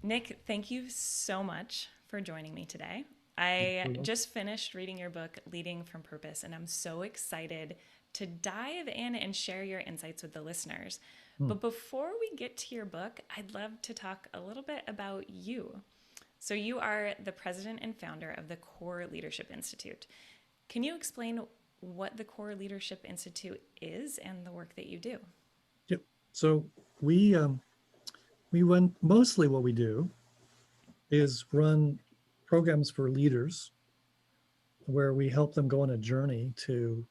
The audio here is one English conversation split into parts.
Nick, thank you so much for joining me today. I Mhm. just finished reading your book, Leading from Purpose, and I'm so excited to dive in and share your insights with the listeners. Hmm. But before we get to your book, I'd love to talk a little bit about you. So, you are the president and founder of the Core Leadership Institute. Can you explain what the Core Leadership Institute is and the work that you do? Yep. So we we run mostly what we do is run programs for leaders where we help them go on a journey to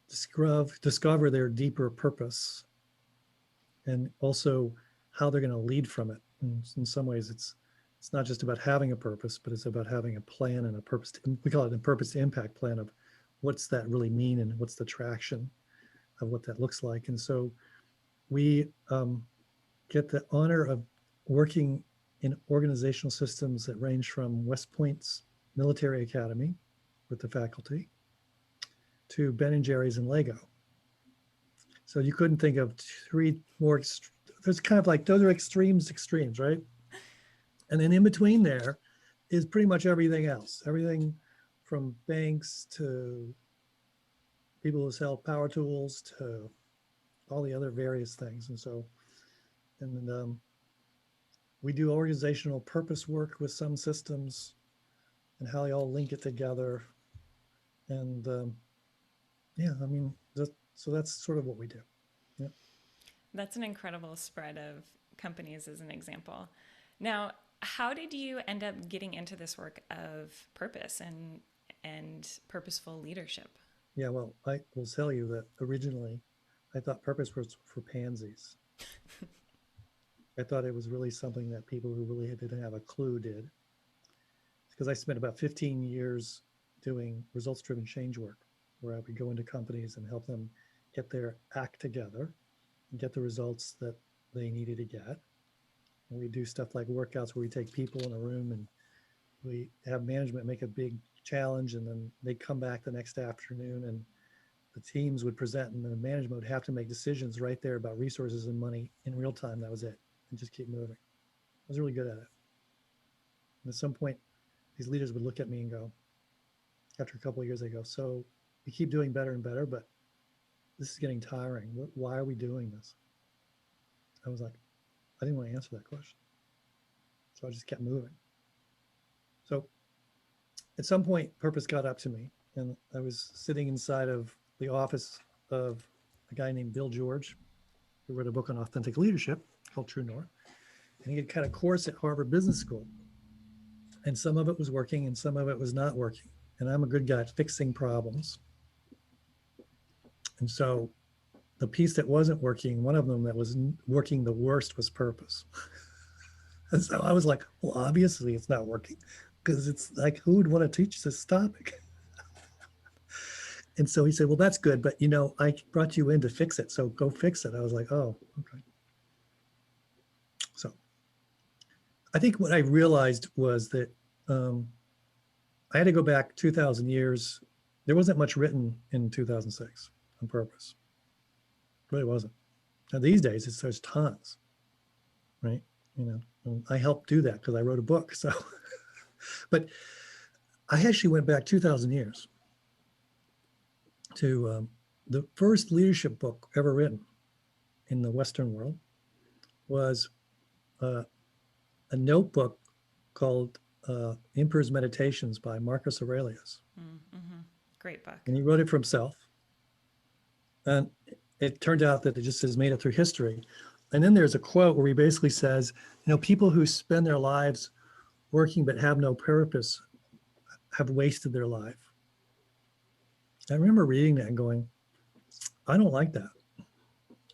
discover their deeper purpose and also how they're going to lead from it. And in some ways, it's not just about having a purpose, but it's about having a plan and a purpose. We call it a purpose to impact plan of what's that really mean and what's the traction of what that looks like. And so we get the honor of working in organizational systems that range from West Point's military academy with the faculty to Ben and Jerry's and Lego. So you couldn't think of three more. There's kind of like those are extremes, right? And then in between there is pretty much everything else. Everything from banks to people who sell power tools to all the other various things. And so, and we do organizational purpose work with some systems and how they all link it together. And yeah, I mean, so that's sort of what we do. Yeah. That's an incredible spread of companies as an example. Now, how did you end up getting into this work of purpose and purposeful leadership? Yeah. Well, I will tell you that originally I thought purpose was for pansies. I thought it was really something that people who really didn't have a clue did. Because I spent about 15 years doing results driven change work where I would go into companies and help them get their act together and get the results that they needed to get. And we do stuff like workouts where we take people in a room and we have management make a big challenge and then they come back the next afternoon and the teams would present and the management would have to make decisions right there about resources and money in real time. That was it. And just keep moving. I was really good at it. And at some point, these leaders would look at me and go, after a couple of years, they go, so we keep doing better and better, but this is getting tiring. Why are we doing this? I was like, I didn't want to answer that question. So I just kept moving. So at some point, purpose got up to me, and I was sitting inside of the office of a guy named Bill George, who wrote a book on authentic leadership called True North. And he had kind of course at Harvard Business School. And some of it was working and some of it was not working. And I'm a good guy at fixing problems. And so the piece that wasn't working, one of them that was working the worst was purpose. And so I was like, well, obviously it's not working because it's like, who would want to teach this topic? And so he said, well, that's good, but I brought you in to fix it. So go fix it. I was like, oh, okay. So I think what I realized was that um, I had to go back 2000 years. There wasn't much written in 2006 on purpose. It really wasn't. Now these days there's tons, right? I helped do that because I wrote a book. So, but I actually went back 2000 years to the first leadership book ever written in the Western world was uh, a notebook called Emperor's Meditations by Marcus Aurelius. Mm-hmm. Great book. And he wrote it for himself. And it turned out that it just has made it through history. And then there's a quote where he basically says, people who spend their lives working but have no purpose have wasted their life. I remember reading that and going, I don't like that.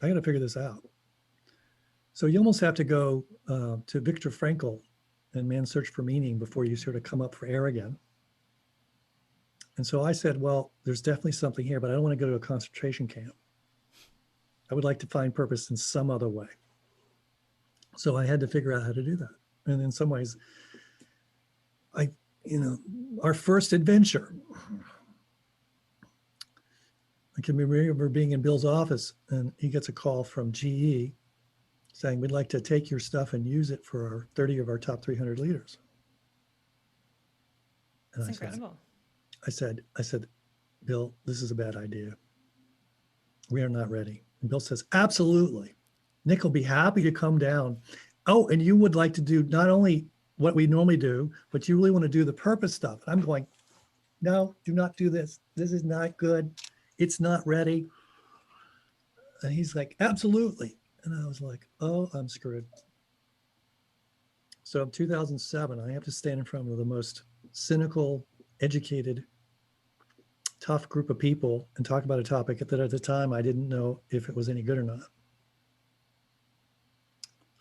I got to figure this out. So you almost have to go to Viktor Frankl and Man's Search for Meaning before you sort of come up for air again. And so I said, well, there's definitely something here, but I don't want to go to a concentration camp. I would like to find purpose in some other way. So I had to figure out how to do that. And in some ways, I, our first adventure, I can remember being in Bill's office and he gets a call from GE saying, we'd like to take your stuff and use it for our 30 of our top 300 leaders. And That's incredible. I said, Bill, this is a bad idea. We are not ready. And Bill says, absolutely. Nick will be happy to come down. Oh, and you would like to do not only what we normally do, but you really want to do the purpose stuff. And I'm going, no, do not do this. This is not good. It's not ready. And he's like, absolutely. And I was like, oh, I'm screwed. So in 2007, I have to stand in front of the most cynical, educated, tough group of people and talk about a topic that at the time I didn't know if it was any good or not.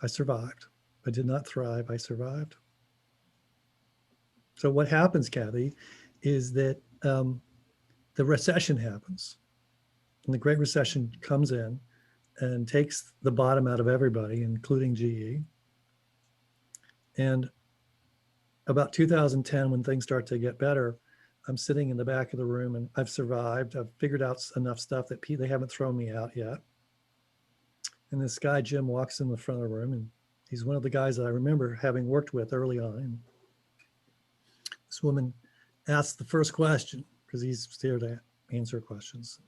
I survived. I did not thrive. I survived. So what happens, Kathy, is that the recession happens. And the Great Recession comes in and takes the bottom out of everybody, including GE. And about 2010, when things start to get better, I'm sitting in the back of the room and I've survived. I've figured out enough stuff that they haven't thrown me out yet. And this guy, Jim, walks in the front of the room, and he's one of the guys that I remember having worked with early on. And this woman asks the first question, because he's here to answer questions.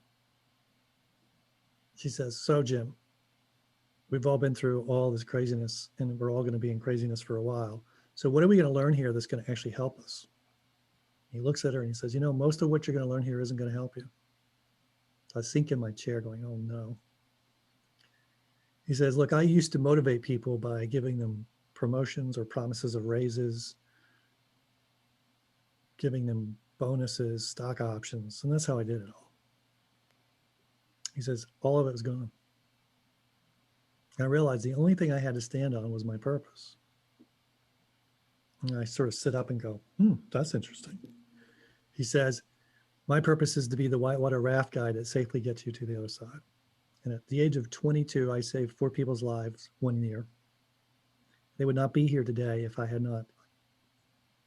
She says, so Jim, we've all been through all this craziness, and we're all going to be in craziness for a while. So what are we going to learn here that's going to actually help us? He looks at her and he says, most of what you're going to learn here isn't going to help you. I sink in my chair going, oh no. He says, look, I used to motivate people by giving them promotions or promises of raises, giving them bonuses, stock options, and that's how I did it all. He says, all of it was gone. And I realized the only thing I had to stand on was my purpose. And I sort of sit up and go, that's interesting. He says, my purpose is to be the whitewater raft guide that safely gets you to the other side. And at the age of 22, I saved 4 people's lives 1 year. They would not be here today if I had not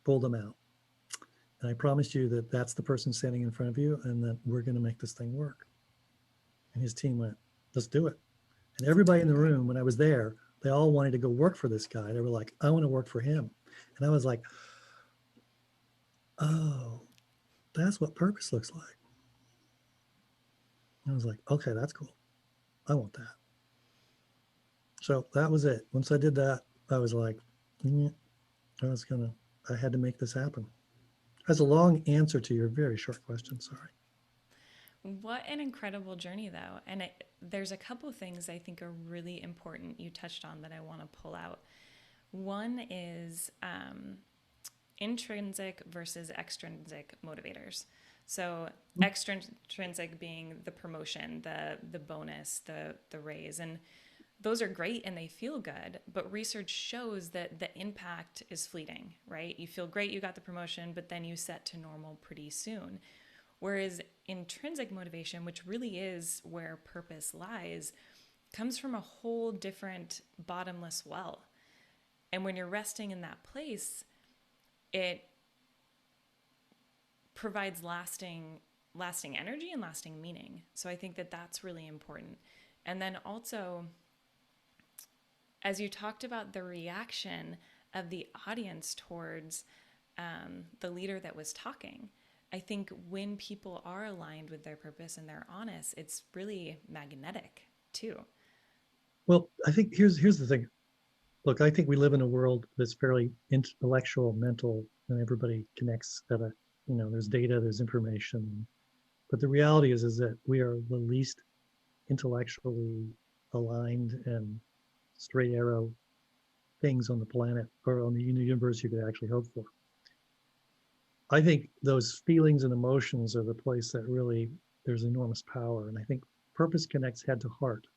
pulled them out. And I promise you that that's the person standing in front of you and that we're going to make this thing work. And his team went, let's do it. And everybody in the room, when I was there, they all wanted to go work for this guy. They were like, I want to work for him. And I was like, oh, that's what purpose looks like. And I was like, okay, that's cool. I want that. So that was it. Once I did that, I was like, I had to make this happen. That's a long answer to your very short question. Sorry. What an incredible journey, though. And there's a couple of things I think are really important you touched on that I want to pull out. One is intrinsic versus extrinsic motivators. So extrinsic being the promotion, the bonus, the raise. And those are great and they feel good, but research shows that the impact is fleeting, right? You feel great, you got the promotion, but then you set to normal pretty soon. Whereas intrinsic motivation, which really is where purpose lies, comes from a whole different bottomless well. And when you're resting in that place, it provides lasting energy and lasting meaning. So I think that that's really important. And then also, as you talked about the reaction of the audience towards the leader that was talking, I think when people are aligned with their purpose and they're honest, it's really magnetic too. Well, I think here's the thing. Look, I think we live in a world that's fairly intellectual, mental, and everybody connects at a, there's data, there's information. But the reality is that we are the least intellectually aligned and straight arrow things on the planet or on the universe you could actually hope for. I think those feelings and emotions are the place that really there's enormous power. And I think purpose connects head to heart.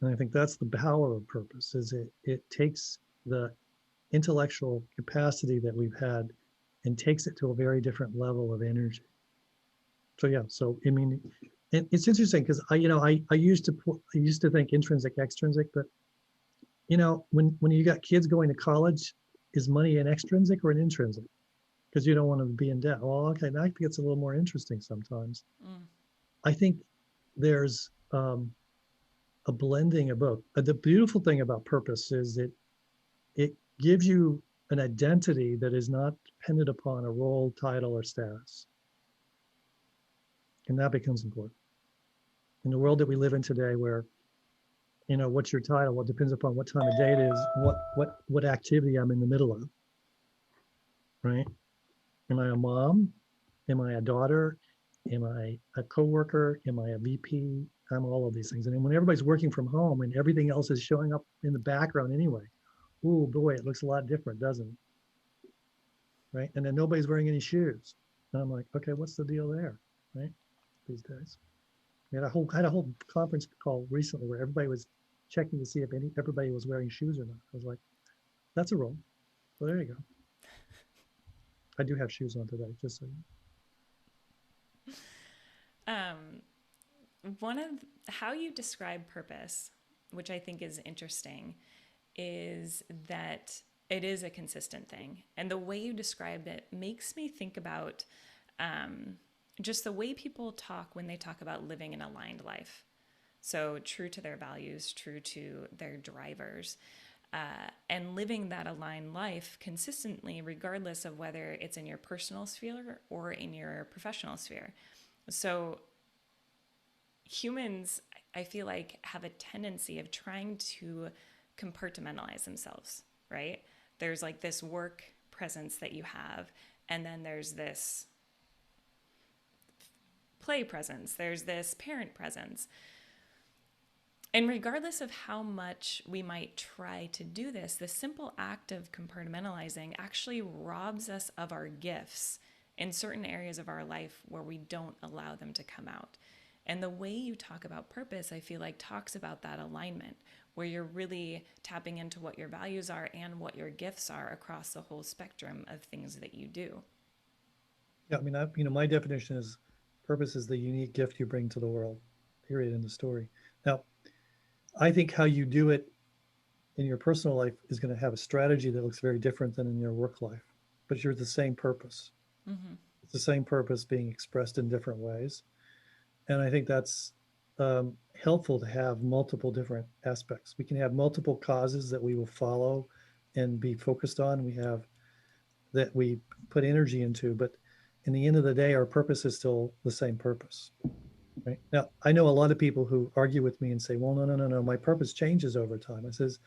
And I think that's the power of purpose, is it takes the intellectual capacity that we've had and takes it to a very different level of energy. So yeah, so I mean, it's interesting because I used to think intrinsic, extrinsic, but when you got kids going to college, is money an extrinsic or an intrinsic? Because you don't want to be in debt. Well, okay, that gets a little more interesting sometimes. I think there's a blending of both. The beautiful thing about purpose is it gives you an identity that is not dependent upon a role, title, or status. And that becomes important. In the world that we live in today, where, what's your title? Well, it depends upon what time of day it is, what activity I'm in the middle of, right? Am I a mom? Am I a daughter? Am I a coworker? Am I a VP? I'm all of these things. And then when everybody's working from home and everything else is showing up in the background anyway, oh boy, it looks a lot different, doesn't it? Right? And then nobody's wearing any shoes. And I'm like, okay, what's the deal there? Right? These days. We had a whole conference call recently where everybody was checking to see if everybody was wearing shoes or not. I was like, that's a role. Well, there you go. I do have shoes on today, just so you know. One of how you describe purpose, which I think is interesting, is that it is a consistent thing. And the way you described it makes me think about just the way people talk when they talk about living an aligned life. So true to their values, true to their drivers, and living that aligned life consistently, regardless of whether it's in your personal sphere or in your professional sphere. So humans, I feel like, have a tendency of trying to compartmentalize themselves, right? There's like this work presence that you have, and then there's this play presence, there's this parent presence. And regardless of how much we might try to do this, the simple act of compartmentalizing actually robs us of our gifts in certain areas of our life where we don't allow them to come out. And the way you talk about purpose, I feel like, talks about that alignment, where you're really tapping into what your values are and what your gifts are across the whole spectrum of things that you do. Yeah, I mean, my definition is purpose is the unique gift you bring to the world, period, in the story. Now, I think how you do it in your personal life is going to have a strategy that looks very different than in your work life, but you're the same purpose. Mm-hmm. It's the same purpose being expressed in different ways. And I think that's helpful to have multiple different aspects. We can have multiple causes that we will follow and be focused on. We have that we put energy into, but in the end of the day, our purpose is still the same purpose. Right? Now, I know a lot of people who argue with me and say, well, no, my purpose changes over time. I says,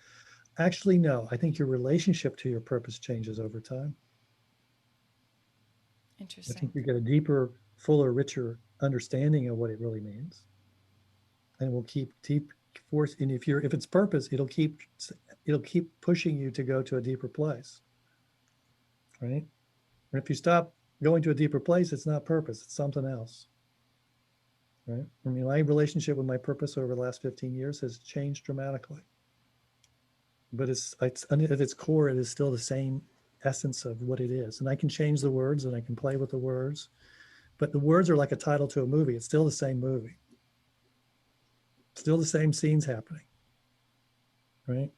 actually, no, I think your relationship to your purpose changes over time. I Interesting. think you get a deeper, fuller, richer understanding of what it really means. And will keep force. And if it's purpose, it'll keep pushing you to go to a deeper place. Right? And if you stop going to a deeper place, it's not purpose, it's something else. Right? I mean, my relationship with my purpose over the last 15 years has changed dramatically. But it's at its core, it is still the same essence of what it is. And I can change the words and I can play with the words, but the words are like a title to a movie. It's still the same movie. Still the same scenes happening. Right?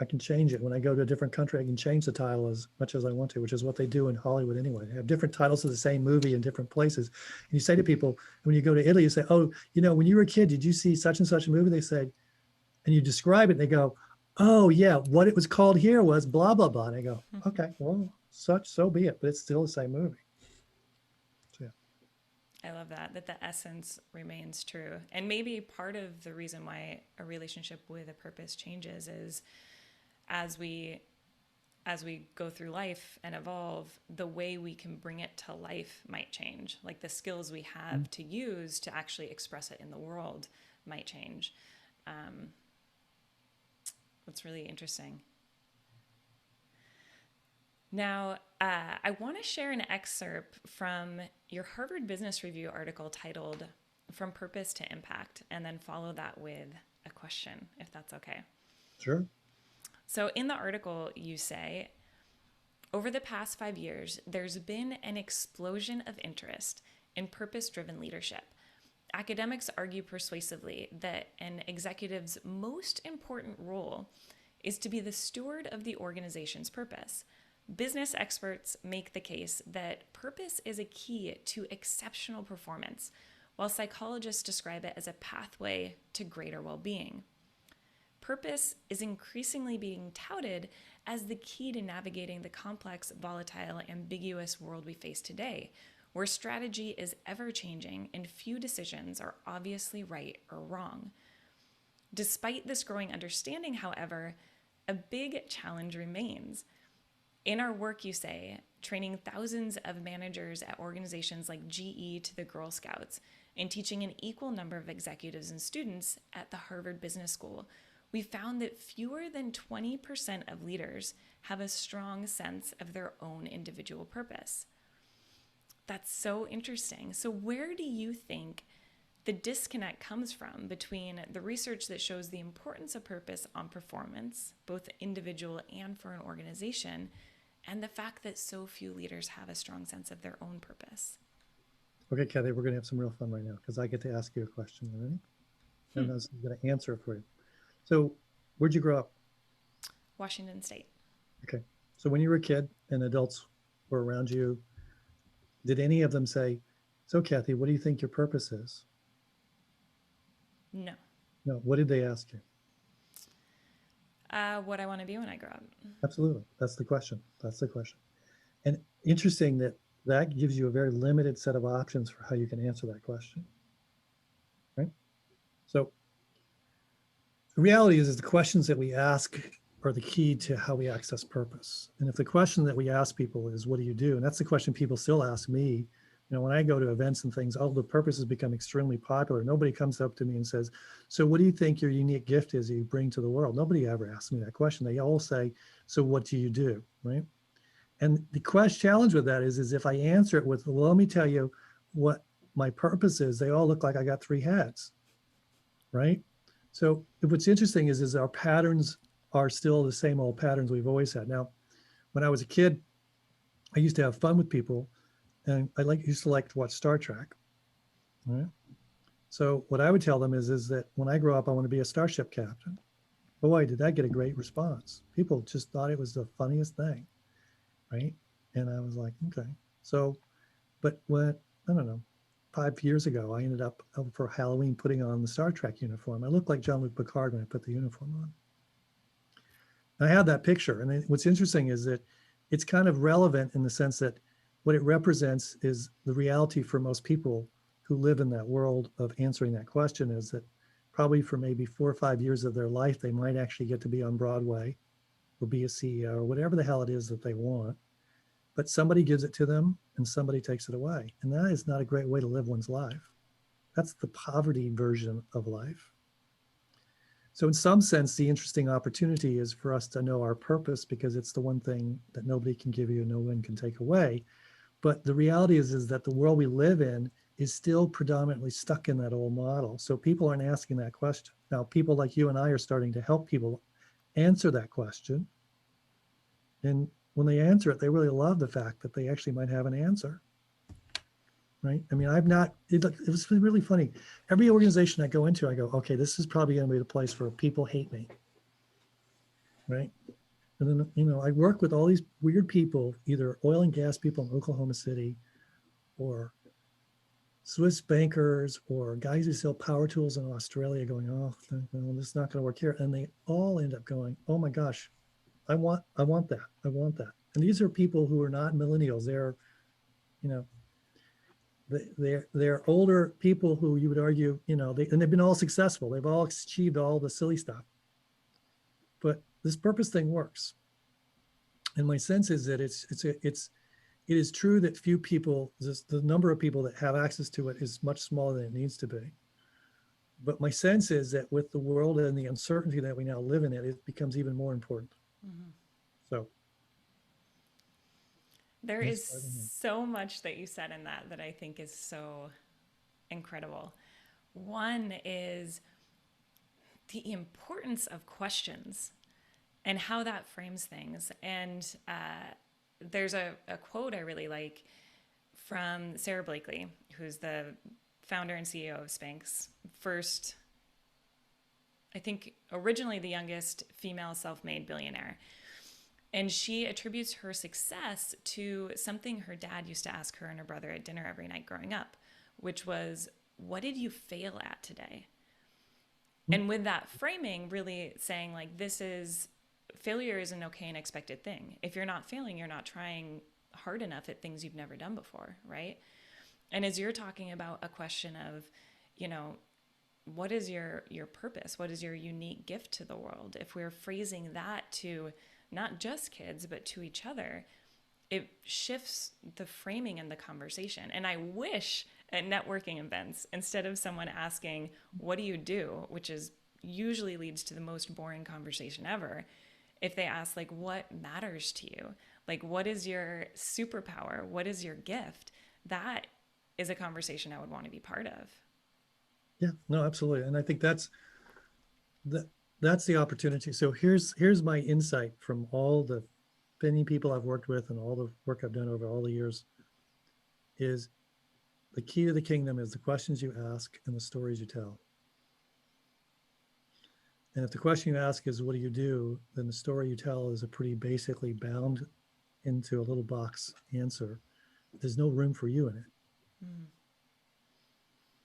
I can change it. When I go to a different country, I can change the title as much as I want to, which is what they do in Hollywood anyway. They have different titles of the same movie in different places. And you say to people, when you go to Italy, you say, oh, when you were a kid, did you see such and such a movie? They say, and you describe it, and they go, oh yeah, what it was called here was blah, blah, blah. And I go, okay, well, so be it, but it's still the same movie. So, yeah. I love that the essence remains true. And maybe part of the reason why a relationship with a purpose changes is as we go through life and evolve, the way we can bring it to life might change. Like the skills we have to use to actually express it in the world might change. That's really interesting. Now, I want to share an excerpt from your Harvard Business Review article titled From Purpose to Impact, and then follow that with a question, if that's okay. Sure. So in the article, you say, over the past 5 years, there's been an explosion of interest in purpose-driven leadership. Academics argue persuasively that an executive's most important role is to be the steward of the organization's purpose. Business experts make the case that purpose is a key to exceptional performance, while psychologists describe it as a pathway to greater well-being. Purpose is increasingly being touted as the key to navigating the complex, volatile, ambiguous world we face today, where strategy is ever-changing and few decisions are obviously right or wrong. Despite this growing understanding, however, a big challenge remains. In our work, you say, training thousands of managers at organizations like GE to the Girl Scouts and teaching an equal number of executives and students at the Harvard Business School, we found that fewer than 20% of leaders have a strong sense of their own individual purpose. That's so interesting. So where do you think the disconnect comes from between the research that shows the importance of purpose on performance, both individual and for an organization, and the fact that so few leaders have a strong sense of their own purpose? Okay, Kathy, we're going to have some real fun right now because I get to ask you a question. Ready? And I was going to answer it for you. So where'd you grow up? Washington State. Okay. So when you were a kid and adults were around you, did any of them say, so Kathy, what do you think your purpose is? No. No. What did they ask you? What I want to be when I grow up. Absolutely. That's the question. That's the question. And interesting that that gives you a very limited set of options for how you can answer that question. Right? So the reality is the questions that we ask are the key to how we access purpose. And if the question that we ask people is, what do you do? And that's the question people still ask me. You know, when I go to events and things, all the purposes become extremely popular. Nobody comes up to me and says, so what do you think your unique gift is that you bring to the world? Nobody ever asks me that question. They all say, so what do you do, right? And the challenge with that is if I answer it with, well, let me tell you what my purpose is, they all look like I got three heads, right? So what's interesting is our patterns are still the same old patterns we've always had. Now, when I was a kid, I used to have fun with people, and I used to like to watch Star Trek. Right? So what I would tell them is that when I grow up, I want to be a starship captain. Boy, did that get a great response. People just thought it was the funniest thing, right? And I was like, okay. So, but when, I don't know, 5 years ago, I ended up for Halloween putting on the Star Trek uniform. I looked like Jean-Luc Picard when I put the uniform on. I had that picture. And what's interesting is that it's kind of relevant in the sense that what it represents is the reality for most people who live in that world of answering that question is that probably for maybe 4 or 5 years of their life, they might actually get to be on Broadway or be a CEO or whatever the hell it is that they want. But somebody gives it to them and somebody takes it away. And that is not a great way to live one's life. That's the poverty version of life. So in some sense, the interesting opportunity is for us to know our purpose because it's the one thing that nobody can give you, no one can take away. But the reality is that the world we live in is still predominantly stuck in that old model. So people aren't asking that question. Now, people like you and I are starting to help people answer that question. And when they answer it, they really love the fact that they actually might have an answer. Right? I mean, it was really funny. Every organization I go into, I go, okay, this is probably going to be the place where people hate me. Right? And then, you know, I work with all these weird people, either oil and gas people in Oklahoma City or Swiss bankers or guys who sell power tools in Australia going, oh, well, this is not going to work here. And they all end up going, oh my gosh, I want that. I want that. And these are people who are not millennials. They're, you know, they're older people who you would argue, you know, and they've been all successful. They've all achieved all the silly stuff. But this purpose thing works. And my sense is that it is true that few people, the number of people that have access to it is much smaller than it needs to be. But my sense is that with the world and the uncertainty that we now live in, it becomes even more important. Mm-hmm. So. There is so much that you said in that I think is so incredible. One is the importance of questions and how that frames things. And there's a quote I really like from Sarah Blakely, who's the founder and CEO of Spanx. First, I think originally the youngest female self-made billionaire. And she attributes her success to something her dad used to ask her and her brother at dinner every night growing up, which was, what did you fail at today? And with that framing, really saying like, failure is an okay and expected thing. If you're not failing, you're not trying hard enough at things you've never done before, right? And as you're talking about a question of, what is your purpose? What is your unique gift to the world? If we're phrasing that to not just kids, but to each other, it shifts the framing and the conversation. And I wish at networking events, instead of someone asking, what do you do? Which is usually leads to the most boring conversation ever. If they ask like, what matters to you? Like, what is your superpower? What is your gift? That is a conversation I would want to be part of. Yeah, no, absolutely. And I think that's the opportunity. So here's my insight from all the many people I've worked with and all the work I've done over all the years is the key to the kingdom is the questions you ask and the stories you tell. And if the question you ask is, what do you do? Then the story you tell is a pretty basically bound into a little box answer. There's no room for you in it. Mm.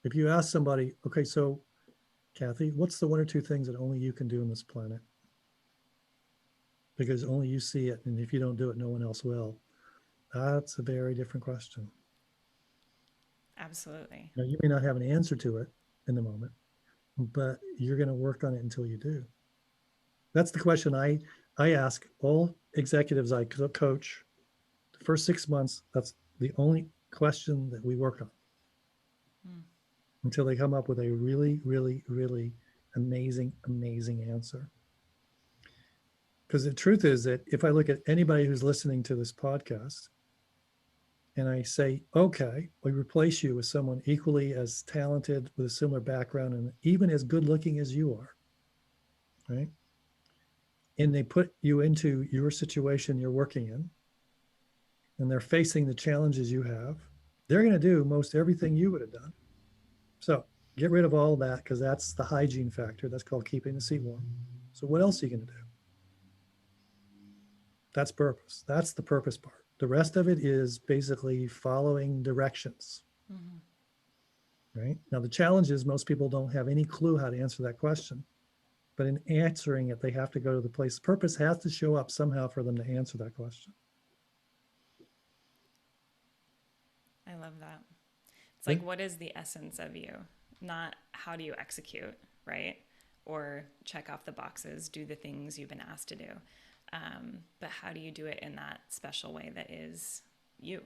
If you ask somebody, okay, so Kathy, what's the one or two things that only you can do on this planet? Because only you see it. And if you don't do it, no one else will. That's a very different question. Absolutely. Now, you may not have an answer to it in the moment, but you're going to work on it until you do. That's the question I ask all executives I coach. The first 6 months, that's the only question that we work on until they come up with a really, really, really amazing, amazing answer. Because the truth is that if I look at anybody who's listening to this podcast and I say, okay, we replace you with someone equally as talented with a similar background and even as good looking as you are, right? And they put you into your situation you're working in, and they're facing the challenges you have, they're going to do most everything you would have done. So get rid of all that because that's the hygiene factor. That's called keeping the seat warm. So what else are you going to do? That's purpose. That's the purpose part. The rest of it is basically following directions. Mm-hmm. Right? Now, the challenge is most people don't have any clue how to answer that question. But in answering it, they have to go to the place. Purpose has to show up somehow for them to answer that question. I love that. It's like, what is the essence of you? Not how do you execute, right? Or check off the boxes, do the things you've been asked to do. But how do you do it in that special way that is you?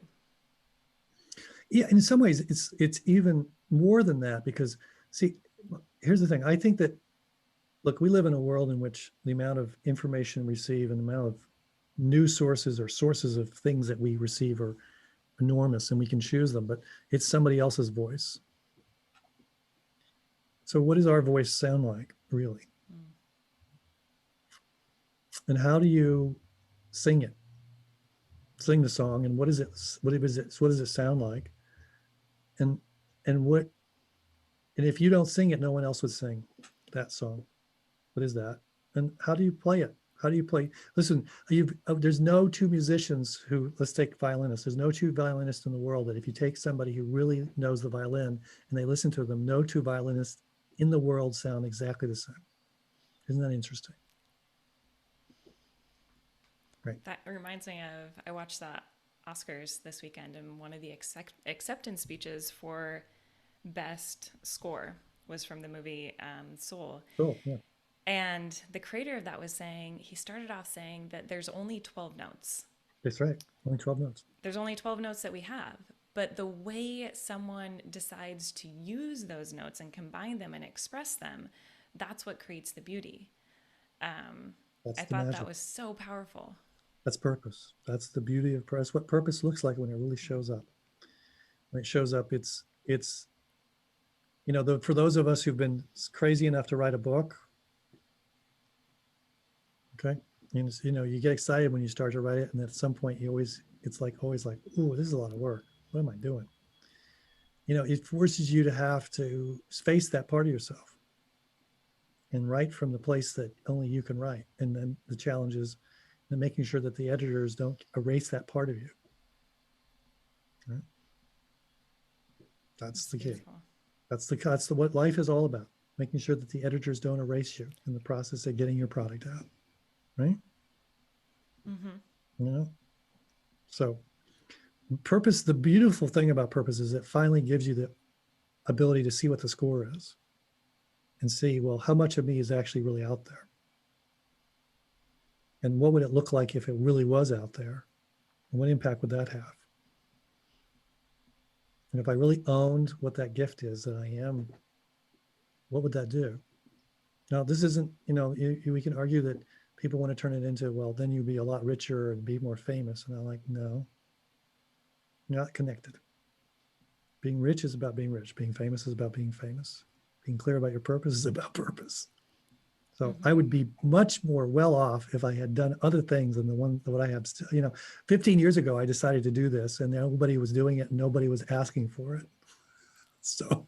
Yeah, in some ways, it's even more than that because, see, here's the thing. I think that, look, we live in a world in which the amount of information we receive and the amount of news sources or sources of things that we receive are enormous and we can choose them, but it's somebody else's voice. So what does our voice sound like, really? And how do you sing it? Sing the song, and what does it sound like? And if you don't sing it, no one else would sing that song. What is that? And how do you play it? How do you play? Listen, there's no two musicians who, let's take violinists. There's no two violinists in the world that if you take somebody who really knows the violin and they listen to them, no two violinists in the world sound exactly the same. Isn't that interesting? Right. That reminds me of, I watched that Oscars this weekend, and one of the acceptance speeches for best score was from the movie Soul. Cool, yeah. And the creator of that was saying, he started off saying that there's only 12 notes. That's right. Only 12 notes. There's only 12 notes that we have. But the way someone decides to use those notes and combine them and express them, that's what creates the beauty. I thought magic. That was so powerful. That's purpose. That's the beauty of purpose. What purpose looks like when it really shows up. When it shows up, it's for those of us who've been crazy enough to write a book, okay, and you get excited when you start to write it, and at some point it's always like, ooh, this is a lot of work. What am I doing? It forces you to have to face that part of yourself and write from the place that only you can write. And then the challenge is making sure that the editors don't erase that part of you. Right? That's the key. That's what life is all about. Making sure that the editors don't erase you in the process of getting your product out, right? Mm-hmm. You know, so purpose. The beautiful thing about purpose is it finally gives you the ability to see what the score is and see, well, how much of me is actually really out there, and what would it look like if it really was out there, and what impact would that have? And if I really owned what that gift is that I am, what would that do? Now, this isn't, we can argue that people want to turn it into, well, then you'd be a lot richer and be more famous. And I'm like, no, not connected. Being rich is about being rich. Being famous is about being famous. Being clear about your purpose is about purpose. So I Mm-hmm. would be much more well off if I had done other things than what I have. 15 years ago, I decided to do this and nobody was doing it and nobody was asking for it. So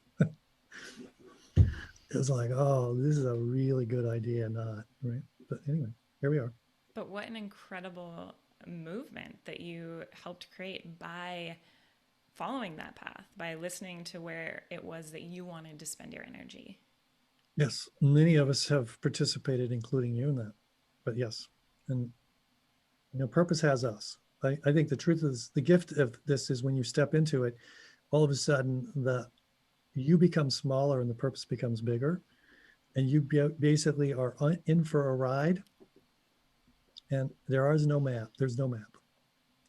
it was like, oh, this is a really good idea, not right. But anyway, here we are. But what an incredible movement that you helped create by following that path, by listening to where it was that you wanted to spend your energy. Yes, many of us have participated, including you in that. But yes, and purpose has us. I think the truth is the gift of this is when you step into it, all of a sudden you become smaller and the purpose becomes bigger, and you basically are in for a ride. And there is no map. There's no map.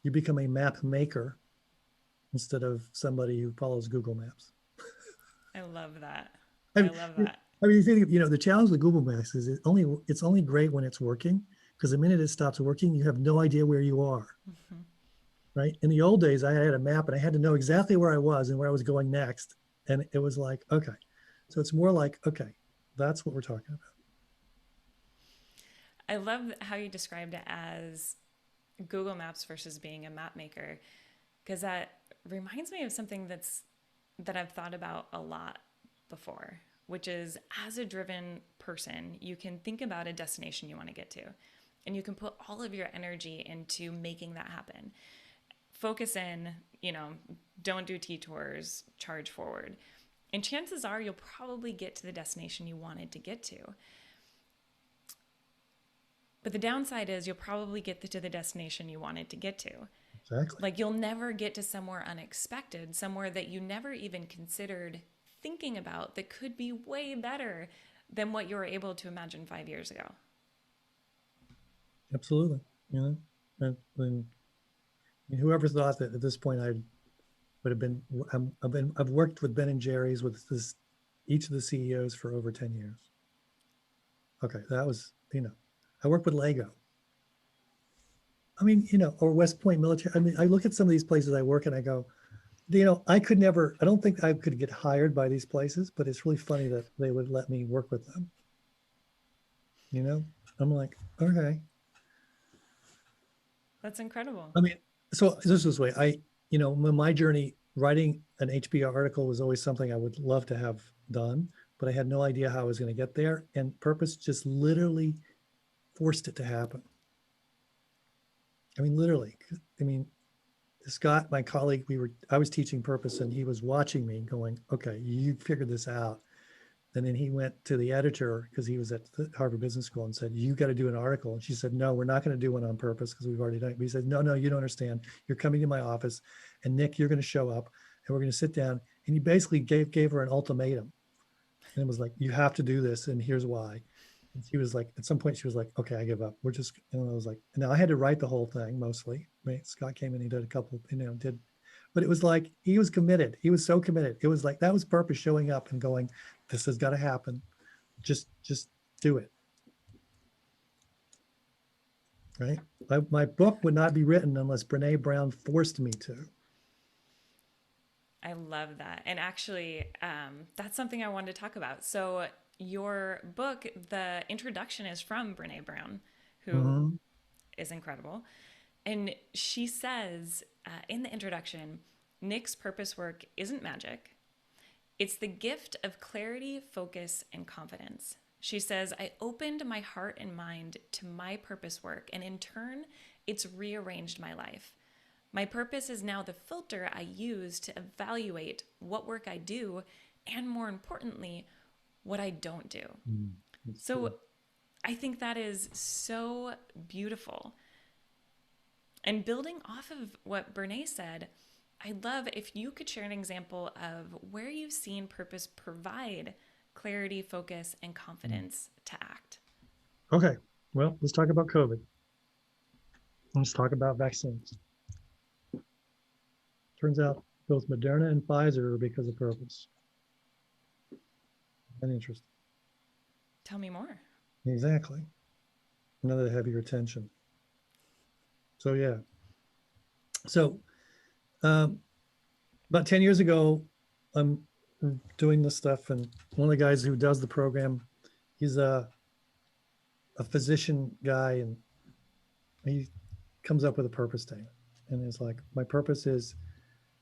You become a map maker instead of somebody who follows Google Maps. I love that. I I mean, love that. you think the challenge with Google Maps is it's only great when it's working, because the minute it stops working, you have no idea where you are. Mm-hmm. Right? In the old days, I had a map and I had to know exactly where I was and where I was going next, and it was like, okay, so it's more like, okay, that's what we're talking about. I love how you described it as Google Maps versus being a map maker, because that reminds me of something that I've thought about a lot before, which is as a driven person, you can think about a destination you want to get to, and you can put all of your energy into making that happen. Focus in, don't do detours, charge forward. And chances are you'll probably get to the destination you wanted to get to. But the downside is you'll probably get to the destination you wanted to get to. Exactly. Like you'll never get to somewhere unexpected, somewhere that you never even considered thinking about that could be way better than what you were able to imagine 5 years ago. Absolutely. And whoever thought that at this point I would have been, I've worked with Ben and Jerry's with each of the CEOs for over 10 years. Okay, that was, I worked with Lego. I mean, or West Point Military. I mean, I look at some of these places I work and I go, I don't think I could get hired by these places, but it's really funny that they would let me work with them. I'm like, okay. That's incredible. I mean, so this was way my journey writing an HBR article was always something I would love to have done, but I had no idea how I was going to get there. And purpose just literally forced it to happen. I mean, literally. I mean, Scott, my colleague, I was teaching purpose and he was watching me going, okay, you figured this out. And then he went to the editor, because he was at the Harvard Business School, and said, you got to do an article. And she said, no, we're not going to do one on purpose because we've already done it. But he said, no, you don't understand. You're coming to my office and Nick, you're going to show up and we're going to sit down. And he basically gave her an ultimatum. And it was like, you have to do this. And here's why. And she was like, at some point she was like, okay, I give up. And I was like, now I had to write the whole thing mostly. Right? Scott came in, he did a couple, but it was like, he was committed. He was so committed. It was like, that was purpose showing up and going, this has got to happen. Just do it. Right. My book would not be written unless Brene Brown forced me to. I love that. And actually, that's something I wanted to talk about. So your book, the introduction is from Brene Brown, who is incredible. And she says in the introduction, Nick's purpose work isn't magic. It's the gift of clarity, focus, and confidence. She says, I opened my heart and mind to my purpose work, and in turn, it's rearranged my life. My purpose is now the filter I use to evaluate what work I do and more importantly, what I don't do. That's So true. I think that is so beautiful. And building off of what Brene said, I'd love if you could share an example of where you've seen purpose provide clarity, focus, and confidence to act. Okay. Well, let's talk about COVID. Let's talk about vaccines. Turns out both Moderna and Pfizer are because of purpose. And interesting. Tell me more. Exactly. Another to have your attention. So yeah. So about 10 years ago, I'm doing this stuff, and one of the guys who does the program, he's a physician guy, and he comes up with a purpose statement. And it's like, my purpose is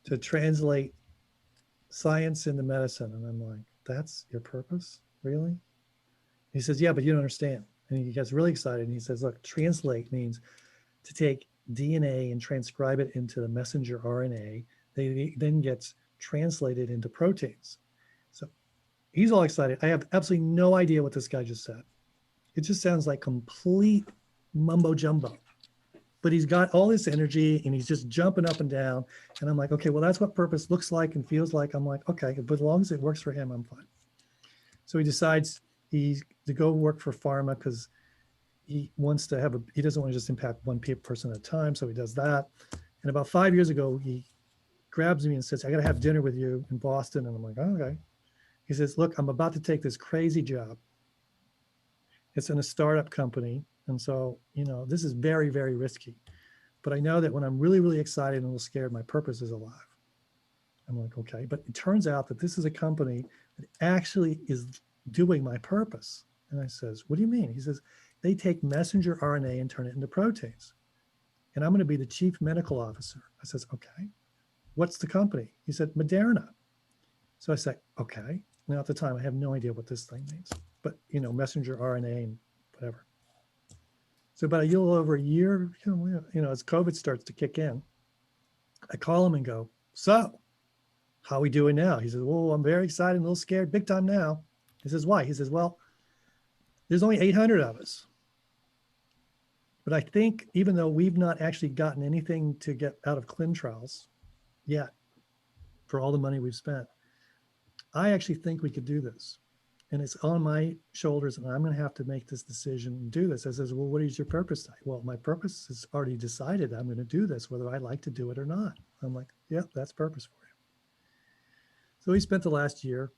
to translate science into medicine. And I'm like, that's your purpose? Really? He says, yeah, but you don't understand. And he gets really excited. And he says, look, translate means to take DNA and transcribe it into the messenger RNA. They then gets translated into proteins. So he's all excited. I have absolutely no idea what this guy just said. It just sounds like complete mumbo jumbo. But he's got all this energy and he's just jumping up and down. And I'm like, okay, well, that's what purpose looks like and feels like. I'm like, okay, but as long as it works for him, I'm fine. So he decides he's to go work for pharma because he wants to have he doesn't want to just impact one person at a time. So he does that. And about 5 years ago, he grabs me and says, I got to have dinner with you in Boston. And I'm like, oh, okay. He says, look, I'm about to take this crazy job. It's in a startup company. And so, this is very, very risky. But I know that when I'm really, really excited and a little scared, my purpose is alive. I'm like, okay. But it turns out that this is a company that actually is doing my purpose. And I says, what do you mean? He says, they take messenger RNA and turn it into proteins. And I'm going to be the chief medical officer. I says, okay. What's the company? He said, Moderna. So I said, okay. Now at the time, I have no idea what this thing means, but messenger RNA and whatever. So about a little over a year, as COVID starts to kick in, I call him and go, so how are we doing now? He says, well, I'm very excited, a little scared, big time now. He says, why? He says, well, there's only 800 of us. But I think even though we've not actually gotten anything to get out of clin trials yet for all the money we've spent, I actually think we could do this. And it's on my shoulders, and I'm going to have to make this decision and do this. I says, well, what is your purpose? Well, my purpose is already decided. I'm going to do this, whether I like to do it or not. I'm like, yeah, that's purpose for you. So he spent the last year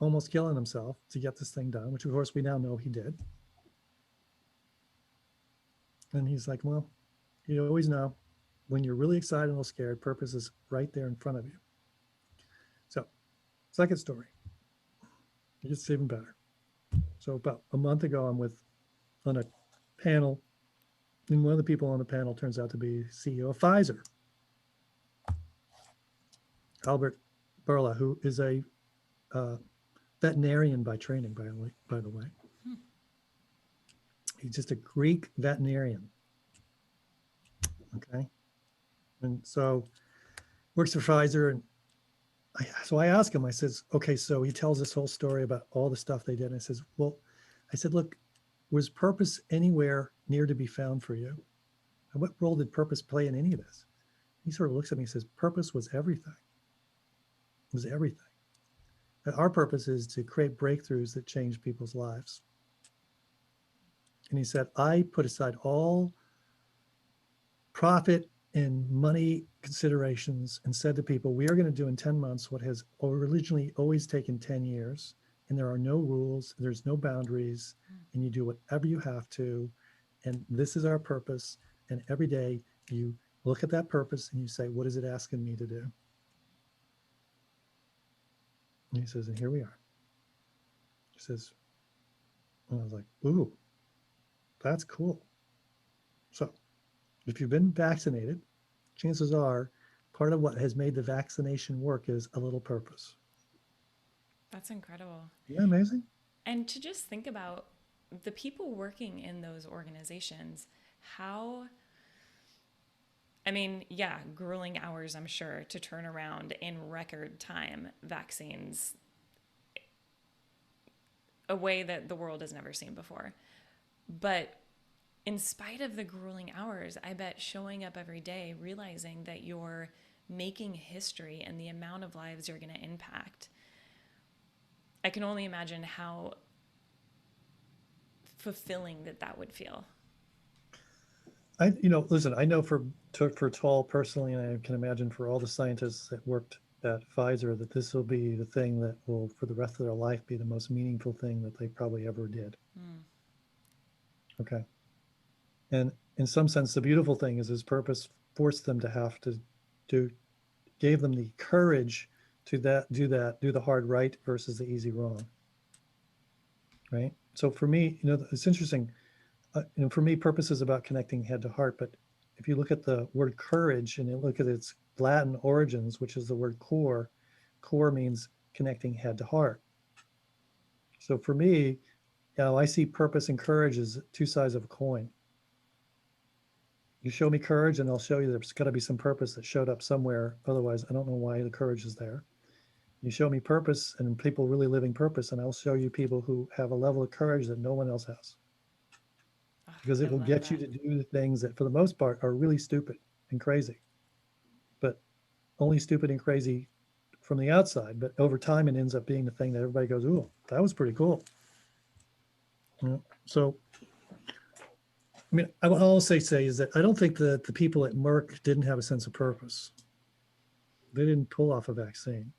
almost killing himself to get this thing done, which of course we now know he did. And he's like, well, you always know when you're really excited and scared, purpose is right there in front of you. So, second story. It gets even better. So about a month ago, I'm on a panel, and one of the people on the panel turns out to be CEO of Pfizer, Albert Bourla, who is a veterinarian by training, by the way. He's just a Greek veterinarian. Okay. And so works for Pfizer. And so I asked him, I says, okay, so he tells this whole story about all the stuff they did. And I says, well, I said, look, was purpose anywhere near to be found for you? And what role did purpose play in any of this? He sort of looks at me and says, purpose was everything. It was everything. And our purpose is to create breakthroughs that change people's lives. And he said, I put aside all profit and money considerations and said to people, we are going to do in 10 months what has originally always taken 10 years. And there are no rules, there's no boundaries, and you do whatever you have to. And this is our purpose. And every day you look at that purpose and you say, what is it asking me to do? And he says, and here we are. He says, and I was like, ooh, that's cool. So if you've been vaccinated, chances are part of what has made the vaccination work is a little purpose. That's incredible. Isn't that amazing? And to just think about the people working in those organizations, grueling hours, I'm sure, to turn around in record time vaccines a way that the world has never seen before. But in spite of the grueling hours, I bet showing up every day, realizing that you're making history and the amount of lives you're going to impact, I can only imagine how fulfilling that would feel. Listen, I know for Tall personally, and I can imagine for all the scientists that worked at Pfizer, that this will be the thing that will, for the rest of their life, be the most meaningful thing that they probably ever did. Mm. Okay. And in some sense, the beautiful thing is his purpose forced them to have to do, gave them the courage to do the hard right versus the easy wrong. Right. So for me, it's interesting. For me, purpose is about connecting head to heart. But if you look at the word courage and you look at its Latin origins, which is the word core, core means connecting head to heart. So for me, I see purpose and courage as two sides of a coin. You show me courage, and I'll show you there's got to be some purpose that showed up somewhere. Otherwise, I don't know why the courage is there. You show me purpose and people really living purpose, and I'll show you people who have a level of courage that no one else has. Oh, Because I it will love get you that. to do the things that, for the most part, are really stupid and crazy, but only stupid and crazy from the outside. But over time, it ends up being the thing that everybody goes, "Ooh, that was pretty cool." So, I mean, I will also say is that I don't think that the people at Merck didn't have a sense of purpose. They didn't pull off a vaccine.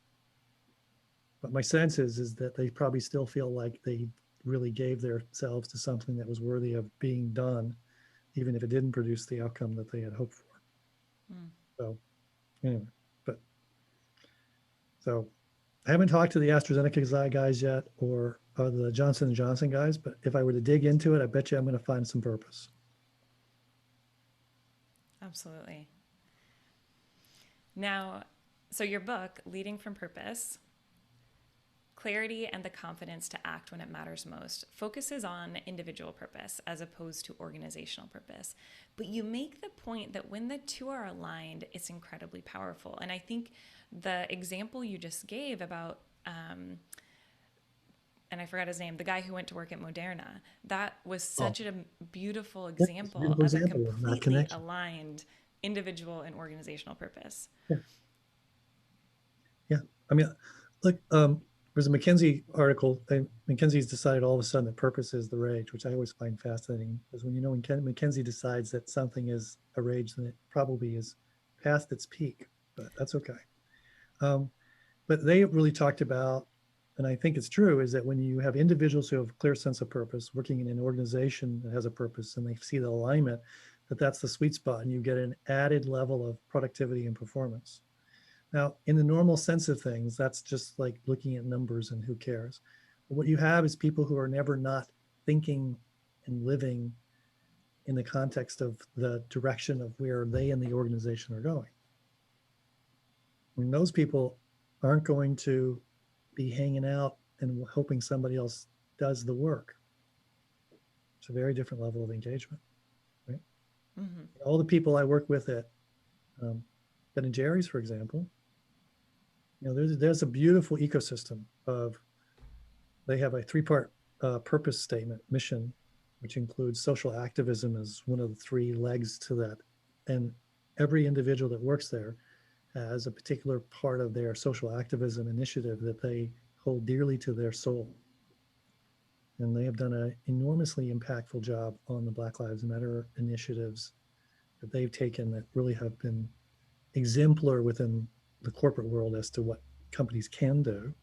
But my sense is that they probably still feel like they really gave themselves to something that was worthy of being done, even if it didn't produce the outcome that they had hoped for. Mm. So anyway, but so I haven't talked to the AstraZeneca guys yet or the Johnson & Johnson guys, but if I were to dig into it, I bet you I'm going to find some purpose. Absolutely. Now, so your book, Leading from Purpose, Clarity and the Confidence to Act When It Matters Most, focuses on individual purpose as opposed to organizational purpose. But you make the point that when the two are aligned, it's incredibly powerful. And I think the example you just gave about, and I forgot his name, the guy who went to work at Moderna, that was Oh, such a beautiful yeah, it's a example beautiful of a example of that completely connection. aligned individual and organizational purpose. Yeah. Yeah. I mean, look, there's a McKinsey article. McKinsey's decided all of a sudden that purpose is the rage, which I always find fascinating because when McKinsey decides that something is a rage, then it probably is past its peak, but that's okay. Um, but they really talked about, and I think it's true, is that when you have individuals who have a clear sense of purpose working in an organization that has a purpose and they see the alignment, that's the sweet spot and you get an added level of productivity and performance. Now, in the normal sense of things, that's just like looking at numbers and who cares. But what you have is people who are never not thinking and living in the context of the direction of where they and the organization are going. I mean, those people aren't going to be hanging out and hoping somebody else does the work. It's a very different level of engagement, right? Mm-hmm. All the people I work with at Ben and Jerry's, for example, there's a beautiful ecosystem of. They have a three-part purpose statement, mission, which includes social activism as one of the three legs to that, and every individual that works there has a particular part of their social activism initiative that they hold dearly to their soul. And they have done an enormously impactful job on the Black Lives Matter initiatives that they've taken that really have been exemplar within the corporate world as to what companies can do.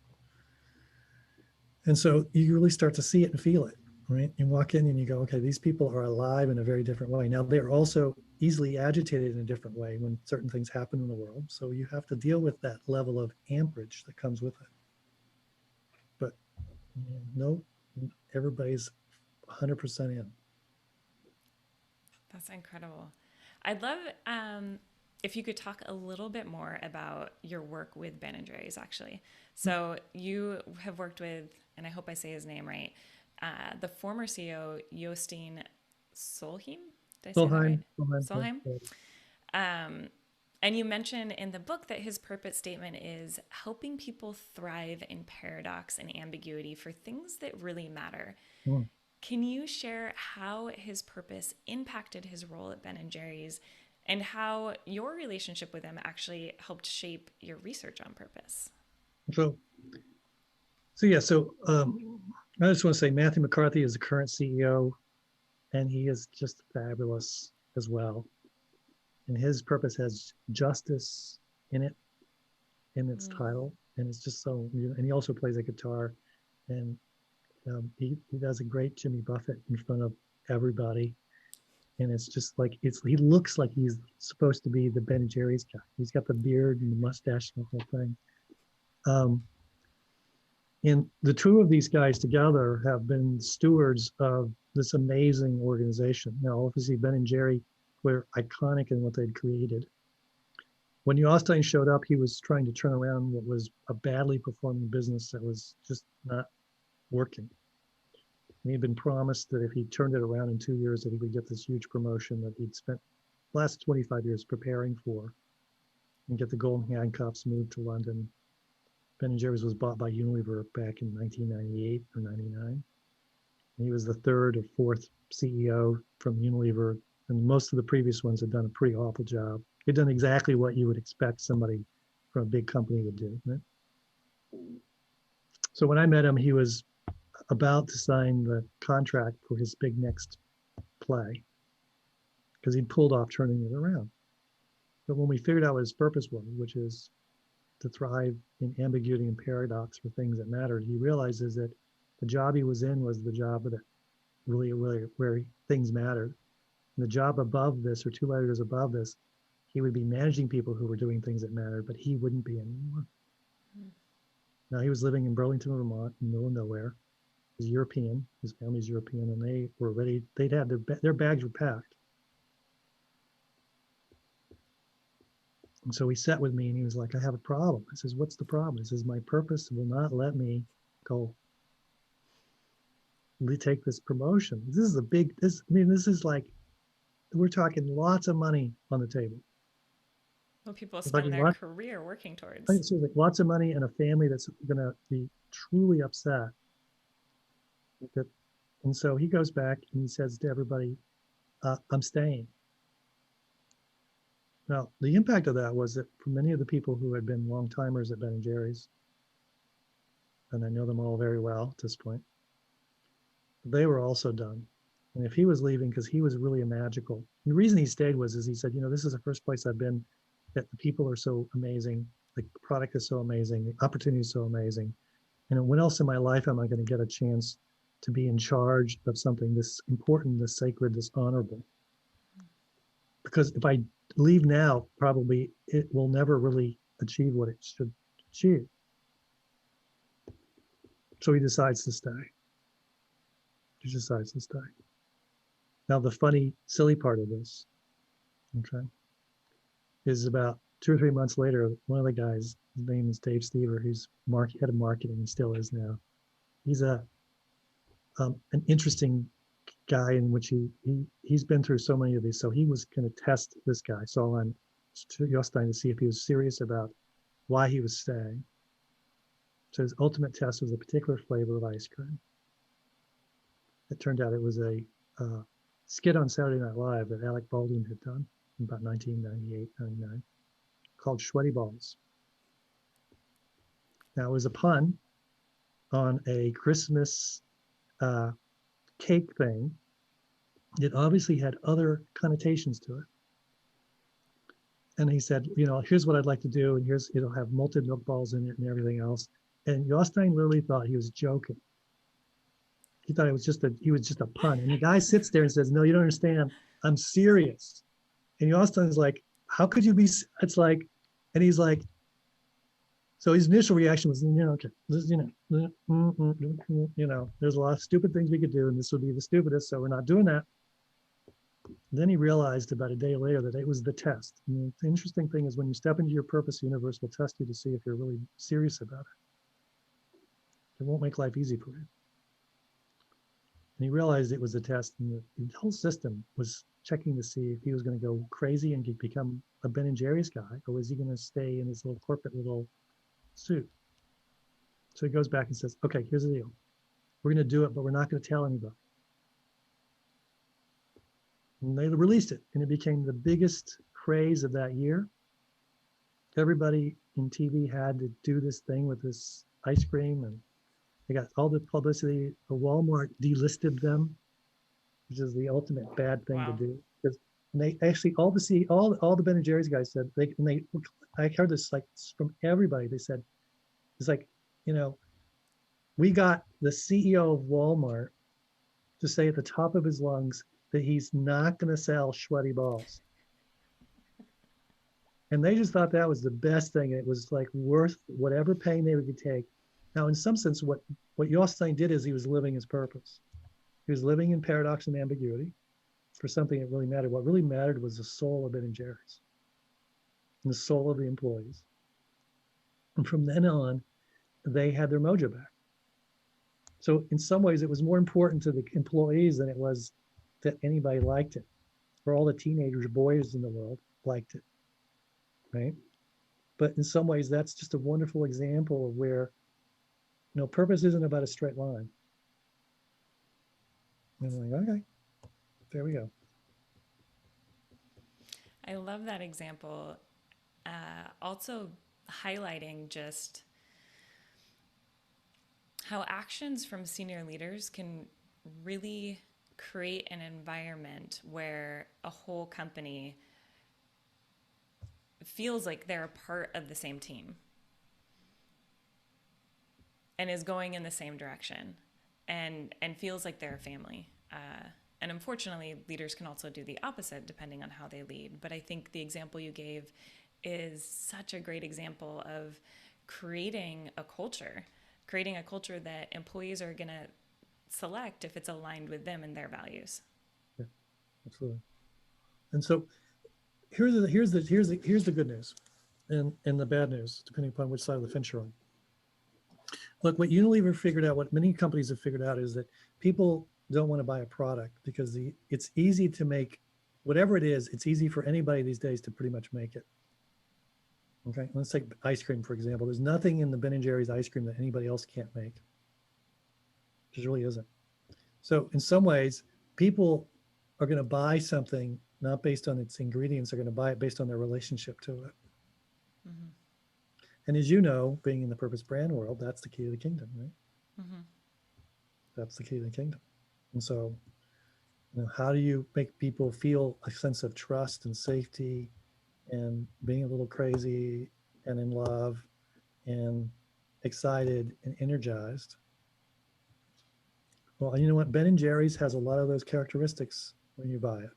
And so you really start to see it and feel it, right? You walk in and you go, okay, these people are alive in a very different way. Now, they're also easily agitated in a different way when certain things happen in the world. So you have to deal with that level of amperage that comes with it. But no, everybody's 100% in. That's incredible. I'd love if you could talk a little bit more about your work with Ben and Jerry's, actually. So you have worked with, and I hope I say his name right, the former CEO, Jostein Solheim. Did I say that right? Solheim. Solheim. Um, And you mention in the book that his purpose statement is helping people thrive in paradox and ambiguity for things that really matter. Mm. Can you share how his purpose impacted his role at Ben and Jerry's and how your relationship with him actually helped shape your research on purpose? So, I just want to say Matthew McCarthy is the current CEO, and he is just fabulous as well. And his purpose has justice in it, in its title, and it's just so. And he also plays a guitar, and he does a great Jimmy Buffett in front of everybody, and it's just like he looks like he's supposed to be the Ben and Jerry's guy. He's got the beard and the mustache and the whole thing. And the two of these guys together have been stewards of this amazing organization. Now, obviously, Ben and Jerry were iconic in what they'd created. When Jostein showed up, he was trying to turn around what was a badly performing business that was just not working. And he'd been promised that if he turned it around in 2 years, that he would get this huge promotion that he'd spent the last 25 years preparing for, and get the golden handcuffs moved to London. Ben & Jerry's was bought by Unilever back in 1998 or 99. And he was the third or fourth CEO from Unilever, and most of the previous ones had done a pretty awful job. They'd done exactly what you would expect somebody from a big company would do. Right? So when I met him, he was about to sign the contract for his big next play because he'd pulled off turning it around. But when we figured out what his purpose was, which is to thrive in ambiguity and paradox for things that mattered, he realizes that the job he was in was the job that really where things mattered. And the job above this, or two layers above this, he would be managing people who were doing things that mattered, but he wouldn't be anymore. Mm-hmm. Now he was living in Burlington, Vermont, in the middle of nowhere. He's European, his family's European, and they were ready. They'd had their bags were packed. And so he sat with me and he was like, I have a problem. I says, what's the problem? He says, my purpose will not let me go take this promotion. This is this is like, we're talking lots of money on the table. Well, people spend their career working towards. So like lots of money and a family that's going to be truly upset. And so he goes back and he says to everybody, I'm staying. Now, the impact of that was that for many of the people who had been long timers at Ben & Jerry's, and I know them all very well at this point, they were also done. And if he was leaving, because he was really magical, and the reason he stayed was, he said, this is the first place I've been that the people are so amazing, the product is so amazing, the opportunity is so amazing. And when else in my life am I going to get a chance to be in charge of something this important, this sacred, this honorable? Because if I leave now, probably it will never really achieve what it should achieve. So he decides to stay. He decides to stay. Now, the funny, silly part of this, okay, is about 2 or 3 months later, one of the guys, his name is Dave Stever, who's head of marketing and still is now. He's an interesting guy in which he's been through so many of these. So he was going to test this guy, Saul, on Jostein, to see if he was serious about why he was staying. So his ultimate test was a particular flavor of ice cream. It turned out it was a skit on Saturday Night Live that Alec Baldwin had done in about 1998, 99, called Sweaty Balls. Now, it was a pun on a Christmas cake thing. It obviously had other connotations to it. And he said, here's what I'd like to do, and it'll have malted milk balls in it and everything else. And Jostein literally thought he was joking. He thought he was just a pun. And the guy sits there and says, no, you don't understand. I'm serious. And Jostein's like, how could you be? It's like, and he's like, so his initial reaction was, okay, there's a lot of stupid things we could do, and this would be the stupidest, so we're not doing that. Then he realized about a day later that it was the test. And the interesting thing is when you step into your purpose, the universe will test you to see if you're really serious about it. It won't make life easy for you. And he realized it was a test, and the whole system was checking to see if he was going to go crazy and become a Ben and Jerry's guy, or was he going to stay in his little corporate little suit? So he goes back and says, okay, here's the deal. We're going to do it, but we're not going to tell anybody. And they released it, and it became the biggest craze of that year. Everybody in TV had to do this thing with this ice cream, and they got all the publicity. Walmart delisted them, which is the ultimate bad thing to Wow. do. Because they actually all the Ben and Jerry's guys said I heard this like from everybody. They said it's like, you know, we got the CEO of Walmart to say at the top of his lungs that he's not going to sell sweaty balls. And they just thought that was the best thing. It was like worth whatever pain they would take. Now, in some sense, what Jostein did is he was living his purpose. He was living in paradox and ambiguity for something that really mattered. What really mattered was the soul of Ben and Jerry's and the soul of the employees. And from then on, they had their mojo back. So in some ways, it was more important to the employees than it was that anybody liked it, or all the teenagers, boys in the world liked it, right? But in some ways, that's just a wonderful example of where, you know, purpose isn't about a straight line. And I'm like, okay, there we go. I love that example. Also highlighting just how actions from senior leaders can really create an environment where a whole company feels like they're a part of the same team and is going in the same direction and feels like they're a family. And unfortunately, leaders can also do the opposite depending on how they lead. But I think the example you gave is such a great example of creating a culture that employees are going to select if it's aligned with them and their values. Yeah, absolutely. And so here's the good news and the bad news, depending upon which side of the fence you're on. Look, what Unilever figured out, what many companies have figured out, is that people don't want to buy a product because it's easy to make whatever it is. It's easy for anybody these days to pretty much make it. Okay, let's take ice cream, for example. There's nothing in the Ben and Jerry's ice cream that anybody else can't make. There really isn't. So in some ways, people are going to buy something not based on its ingredients. They're going to buy it based on their relationship to it. Mm-hmm. And as you know, being in the purpose brand world, that's the key to the kingdom, right? Mm-hmm. That's the key to the kingdom. And so, you know, how do you make people feel a sense of trust and safety and being a little crazy and in love and excited and energized? Well, you know what? Ben and Jerry's has a lot of those characteristics when you buy it.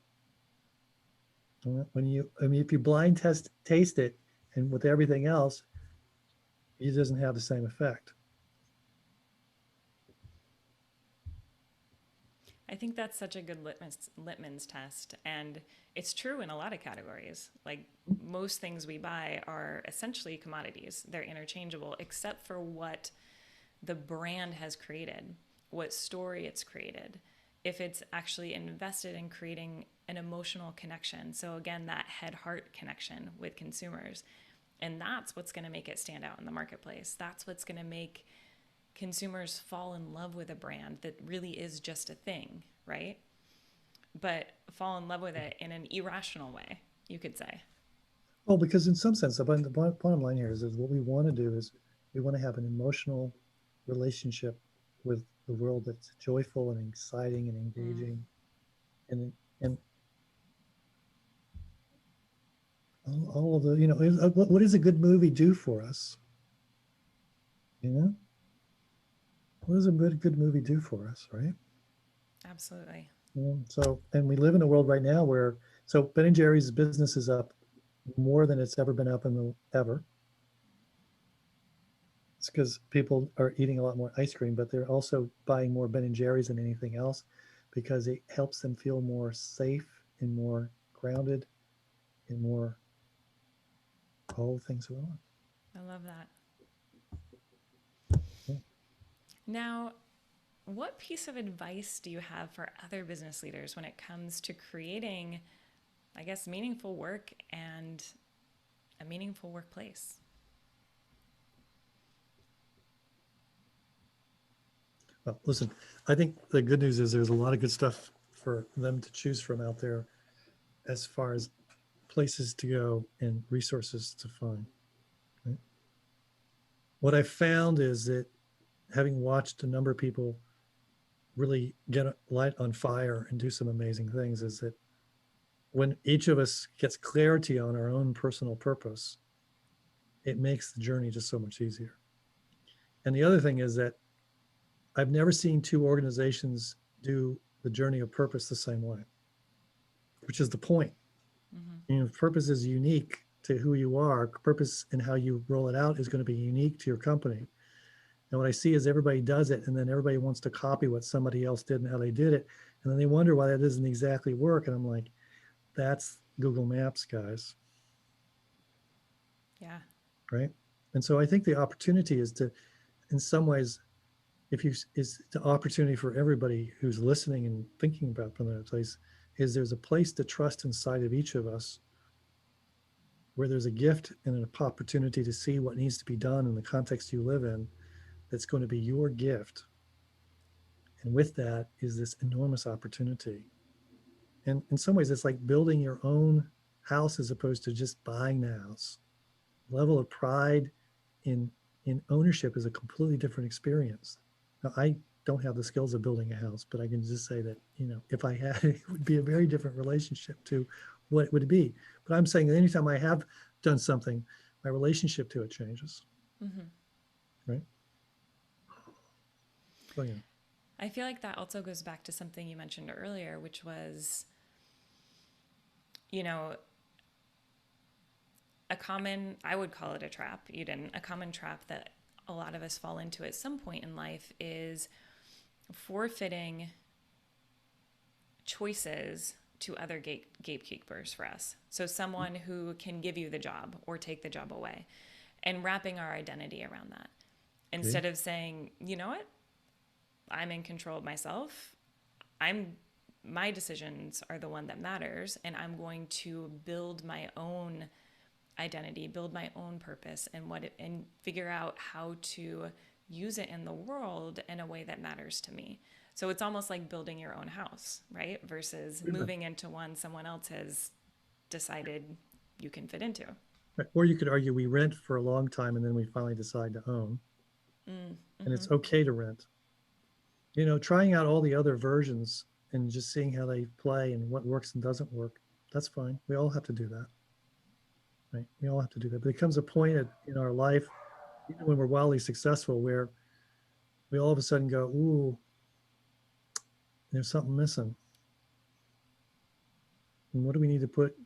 If you blind taste it, and with everything else, it doesn't have the same effect. I think that's such a good Littmans test. And it's true in a lot of categories. Like most things we buy are essentially commodities. They're interchangeable, except for what the brand has created, what story it's created, if it's actually invested in creating an emotional connection. So again, that head-heart connection with consumers. And that's what's going to make it stand out in the marketplace. That's what's going to make consumers fall in love with a brand that really is just a thing, right? But fall in love with it in an irrational way, you could say. Well, because in some sense, the bottom line here is what we want to do is we want to have an emotional relationship with the world that's joyful and exciting and engaging. And all of the, you know, what does a good movie do for us? You know? What does a good movie do for us, right? Absolutely. So, and we live in a world right now where, so Ben and Jerry's business is up more than it's ever been up ever. It's because people are eating a lot more ice cream, but they're also buying more Ben and Jerry's than anything else because it helps them feel more safe and more grounded and more all the things we want. I love that. Yeah. Now, what piece of advice do you have for other business leaders when it comes to creating, I guess, meaningful work and a meaningful workplace? Well, listen, I think the good news is there's a lot of good stuff for them to choose from out there as far as places to go and resources to find. Right? What I found is that having watched a number of people really get a light on fire and do some amazing things, is that when each of us gets clarity on our own personal purpose, it makes the journey just so much easier. And the other thing is that I've never seen two organizations do the journey of purpose the same way, which is the point. Mm-hmm. You know, purpose is unique to who you are. Purpose and how you roll it out is going to be unique to your company. And what I see is everybody does it, and then everybody wants to copy what somebody else did and how they did it. And then they wonder why that doesn't exactly work. And I'm like, that's Google Maps, guys. Yeah. Right. And so I think the opportunity is to, in some ways, if you is the opportunity for everybody who's listening and thinking about from that place, is there's a place to trust inside of each of us where there's a gift and an opportunity to see what needs to be done in the context you live in, that's going to be your gift. And with that is this enormous opportunity. And in some ways, it's like building your own house as opposed to just buying the house. Level of pride in ownership is a completely different experience. Now, I don't have the skills of building a house, but I can just say that, you know, if I had it, would be a very different relationship to what it would be. But I'm saying that anytime I have done something, my relationship to it changes. Mm-hmm. Right? So, yeah. I feel like that also goes back to something you mentioned earlier, which was, you know, a common, I would call it a trap. You didn't. A common trap that a lot of us fall into at some point in life is forfeiting choices to other gatekeepers for us. So someone who can give you the job or take the job away, and wrapping our identity around that. Instead of saying, you know what? I'm in control of myself. My decisions are the one that matters, and I'm going to build my own identity, build my own purpose, and figure out how to use it in the world in a way that matters to me. So it's almost like building your own house, right? Versus moving into one someone else has decided you can fit into. Right. Or you could argue we rent for a long time and then we finally decide to own. Mm-hmm. And it's okay to rent. You know, trying out all the other versions and just seeing how they play and what works and doesn't work, that's fine. We all have to do that. Right? We all have to do that. But there comes a point in our life, even when we're wildly successful, where we all of a sudden go, ooh, there's something missing. And what do we need to put?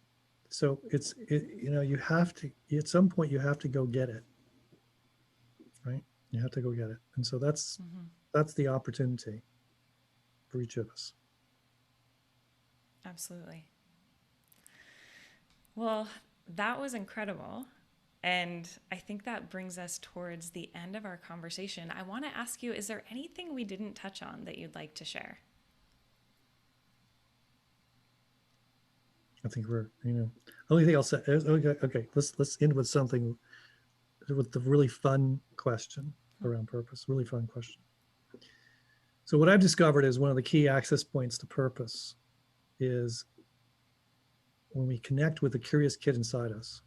So you know, you have to, at some point, you have to go get it. Right? You have to go get it. And so that's the opportunity for each of us. Absolutely. Well, that was incredible. And I think that brings us towards the end of our conversation. I want to ask you, is there anything we didn't touch on that you'd like to share? I think we're, you know, only thing I'll say is, okay, let's end with something, with the really fun question around purpose, really fun question. So what I've discovered is one of the key access points to purpose is when we connect with the curious kid inside us.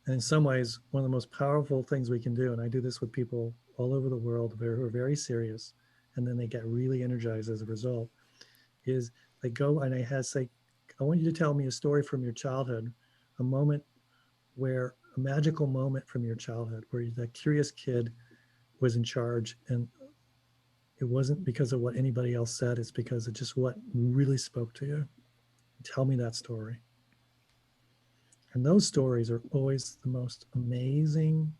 And in some ways, one of the most powerful things we can do, and I do this with people all over the world who are very serious, and then they get really energized as a result, is they go and I say, I want you to tell me a story from your childhood, a moment where, a magical moment from your childhood where that curious kid was in charge, and it wasn't because of what anybody else said, it's because of just what really spoke to you. Tell me that story. And those stories are always the most amazing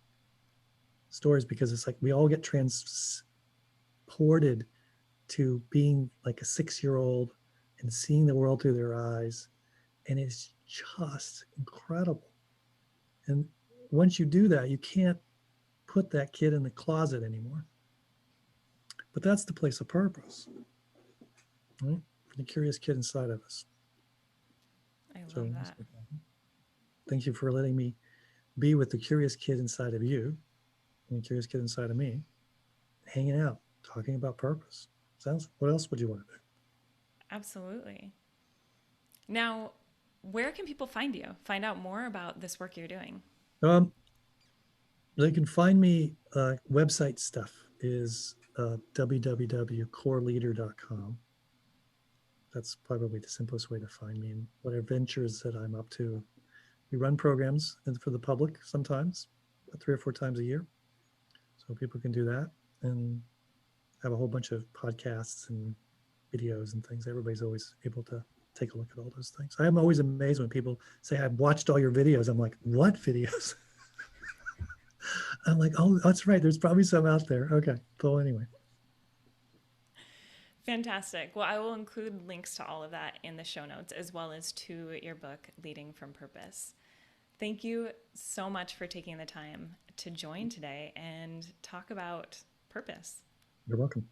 stories, because it's like we all get transported to being like a 6-year-old and seeing the world through their eyes. And it's just incredible. And once you do that, you can't put that kid in the closet anymore. But that's the place of purpose, right? For the curious kid inside of us. I So love that. thank you for letting me be with the curious kid inside of you and the curious kid inside of me, hanging out, talking about purpose. What else would you want to do? Absolutely. Now, where can people find you? Find out more about this work you're doing? They can find me, website stuff is www.coreleader.com. That's probably the simplest way to find me and what adventures that I'm up to. We run programs for the public sometimes, 3 or 4 times a year. So people can do that and have a whole bunch of podcasts and videos and things. Everybody's always able to take a look at all those things. I am always amazed when people say, I've watched all your videos. I'm like, what videos? I'm like, oh, that's right. There's probably some out there. Okay. So anyway. Fantastic. Well, I will include links to all of that in the show notes, as well as to your book, Leading from Purpose. Thank you so much for taking the time to join today and talk about purpose. You're welcome.